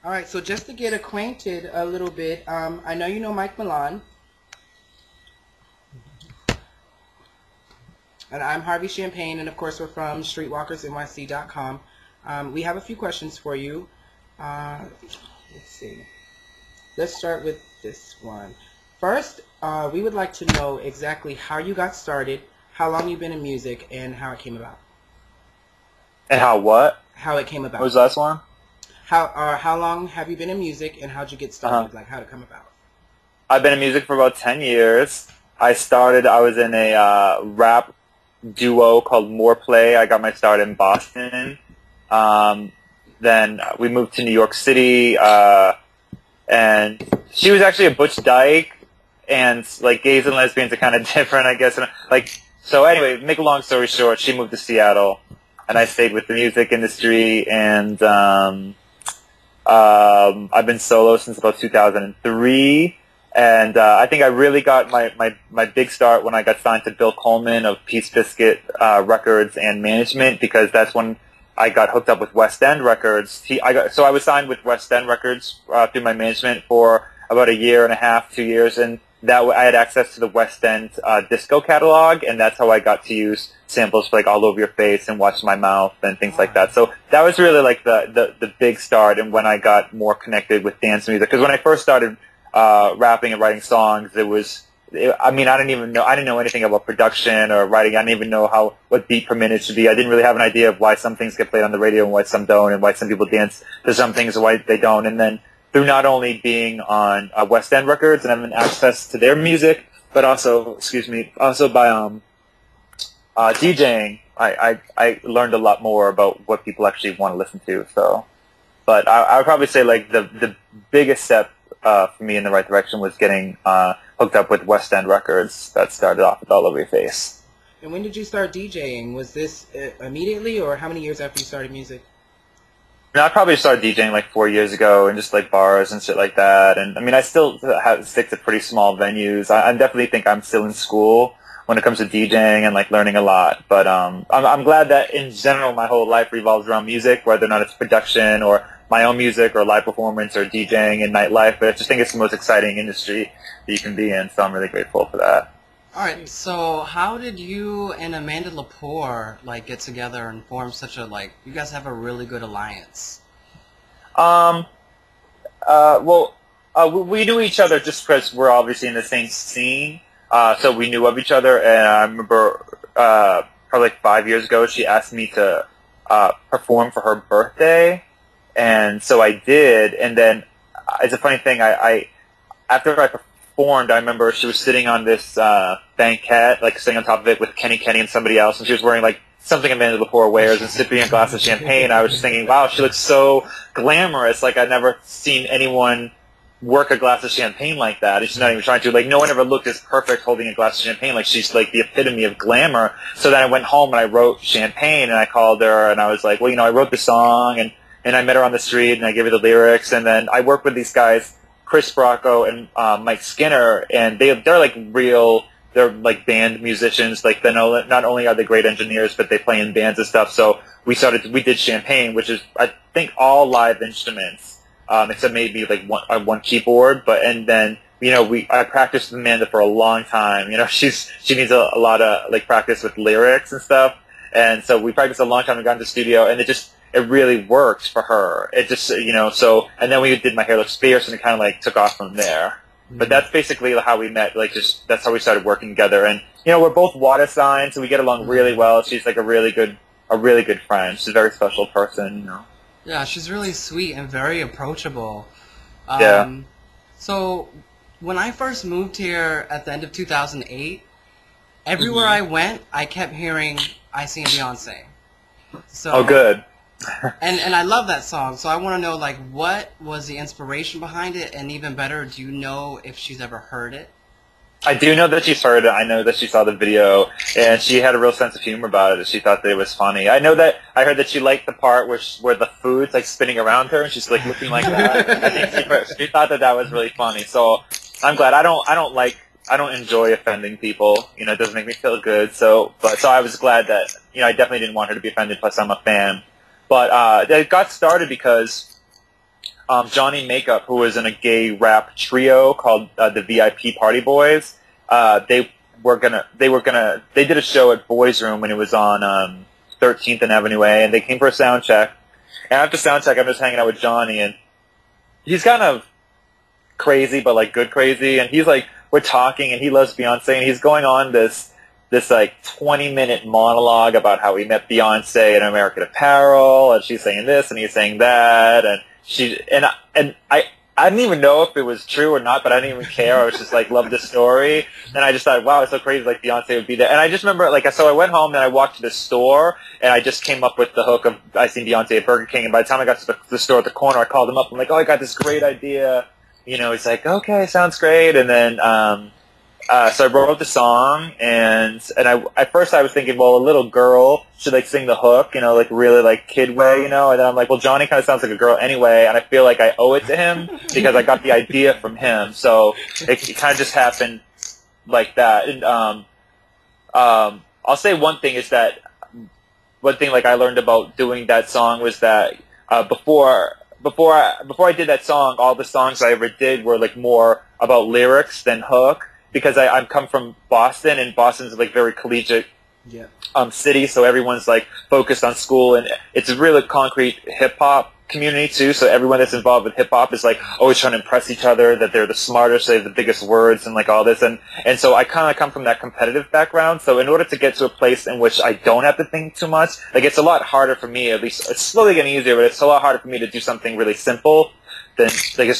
All right, so just to get acquainted a little bit, I know you know Mike Milan, and I'm Harvey Champagne, and of course we're from StreetwalkersNYC.com. We have a few questions for you. Let's see. Let's start with this one. First, we would like to know exactly how you got started, how long you've been in music, and how it came about. And how what? How it came about. What was the last one? How long have you been in music, and how'd you get started? Like, how'd it come about? I've been in music for about 10 years. I was in a rap duo called More Play. I got my start in Boston. Then we moved to New York City, and she was actually a butch dyke, and like gays and lesbians are kind of different, I guess. And, so anyway, make a long story short, she moved to Seattle, and I stayed with the music industry, and I've been solo since about 2003. And I think I really got my big start when I got signed to Bill Coleman of Peace Biscuit Records and Management, because that's when I got hooked up with West End Records. So I was signed with West End Records through my management for about a year and a half, 2 years, and I had access to the West End disco catalog, and that's how I got to use samples for like All Over Your Face and Watch My Mouth and things like that. So that was really like the big start, and when I got more connected with dance music. Because when I first started rapping and writing songs, I didn't know anything about production or writing. I didn't even know what beat per minute should be. I didn't really have an idea of why some things get played on the radio and why some don't, and why some people dance to some things and why they don't. And then through not only being on West End Records and having access to their music, but also by DJing, I learned a lot more about what people actually want to listen to. So, but I would probably say like the biggest step for me in the right direction was getting hooked up with West End Records. That started off with All Over Your Face. And when did you start DJing? Was this immediately, or how many years after you started music? I probably started DJing like 4 years ago in just like bars and shit like that. And I mean, I still stick to pretty small venues. I definitely think I'm still in school when it comes to DJing and like learning a lot. But I'm glad that in general my whole life revolves around music, whether or not it's production or my own music or live performance or DJing and nightlife. But I just think it's the most exciting industry that you can be in. So I'm really grateful for that. All right, so how did you and Amanda Lepore like get together and form such a you guys have a really good alliance? We knew each other just because we're obviously in the same scene. So we knew of each other, and I remember probably like 5 years ago she asked me to perform for her birthday, and so I did. And then it's a funny thing. After I performed, I remember she was sitting on this banquette, like sitting on top of it with Kenny and somebody else, and she was wearing like something Amanda Lepore wears and sipping a glass of champagne. I was just thinking, wow, she looks so glamorous. Like I'd never seen anyone work a glass of champagne like that. And she's not even trying to. Like no one ever looked as perfect holding a glass of champagne. Like she's like the epitome of glamour. So then I went home and I wrote Champagne, and I called her and I was like, well, I wrote the song, and I met her on the street and I gave her the lyrics, and then I worked with these guys, Chris Bracco and Mike Skinner, and they're like they're like band musicians. Like not only are they great engineers, but they play in bands and stuff. So we did Champagne, which is I think all live instruments, except maybe like one keyboard. And then I practiced with Amanda for a long time. She needs a lot of like practice with lyrics and stuff, and so we practiced a long time and got in the studio, and it really worked for her. It just, so, and then we did My Hair Looks Fierce, and it kind of like took off from there. But that's basically how we met, that's how we started working together. And, we're both water signs, so we get along really well. She's like a really good friend. She's a very special person, Yeah, she's really sweet and very approachable. Yeah. So, when I first moved here at the end of 2008, everywhere I went, I kept hearing I Sing Beyonce. So, oh, good. and I love that song, so I want to know what was the inspiration behind it, and even better, do you know if she's ever heard it? I do know that she's heard it. I know that she saw the video, and she had a real sense of humor about it. She thought that it was funny. I heard that she liked the part where the food's like spinning around her, and she's like looking like that. I think she thought that was really funny. So I'm glad. I don't enjoy offending people. It doesn't make me feel good. So I was glad that I definitely didn't want her to be offended. Plus, I'm a fan. But it got started because Johnny Makeup, who was in a gay rap trio called the VIP Party Boys. They did a show at Boys Room when it was on 13th and Avenue A, and they came for a sound check. And after sound check, I'm just hanging out with Johnny, and he's kind of crazy, but like good crazy. And he's like, we're talking, and he loves Beyonce, and he's going on this like 20-minute monologue about how he met Beyonce in American Apparel, and she's saying this, and he's saying that, and I didn't even know if it was true or not, but I didn't even care. I was just like, love this story. And I just thought, wow, it's so crazy, like Beyonce would be there. And I just remember, like, so I went home and I walked to the store, and I just came up with the hook of I seen Beyonce at Burger King. And by the time I got to the store at the corner, I called him up. I'm like, oh, I got this great idea. You know, he's like, okay, sounds great. And then, so I wrote the song, and at first I was thinking, well, a little girl should like sing the hook, you know, like really like kid way, you know, and then I'm like, well, Johnny kind of sounds like a girl anyway, and I feel like I owe it to him because I got the idea from him, so it kind of just happened like that. And I'll say one thing is that one thing like I learned about doing that song was that before I did that song, all the songs I ever did were like more about lyrics than hook. Because I come from Boston, and Boston's like very collegiate city, so everyone's like focused on school, and it's a really concrete hip hop community too. So everyone that's involved with hip hop is like always trying to impress each other that they're the smartest, they have the biggest words, and like all this. And so I kind of come from that competitive background. So in order to get to a place in which I don't have to think too much, like it's a lot harder for me. At least it's slowly getting easier, but it's a lot harder for me to do something really simple than like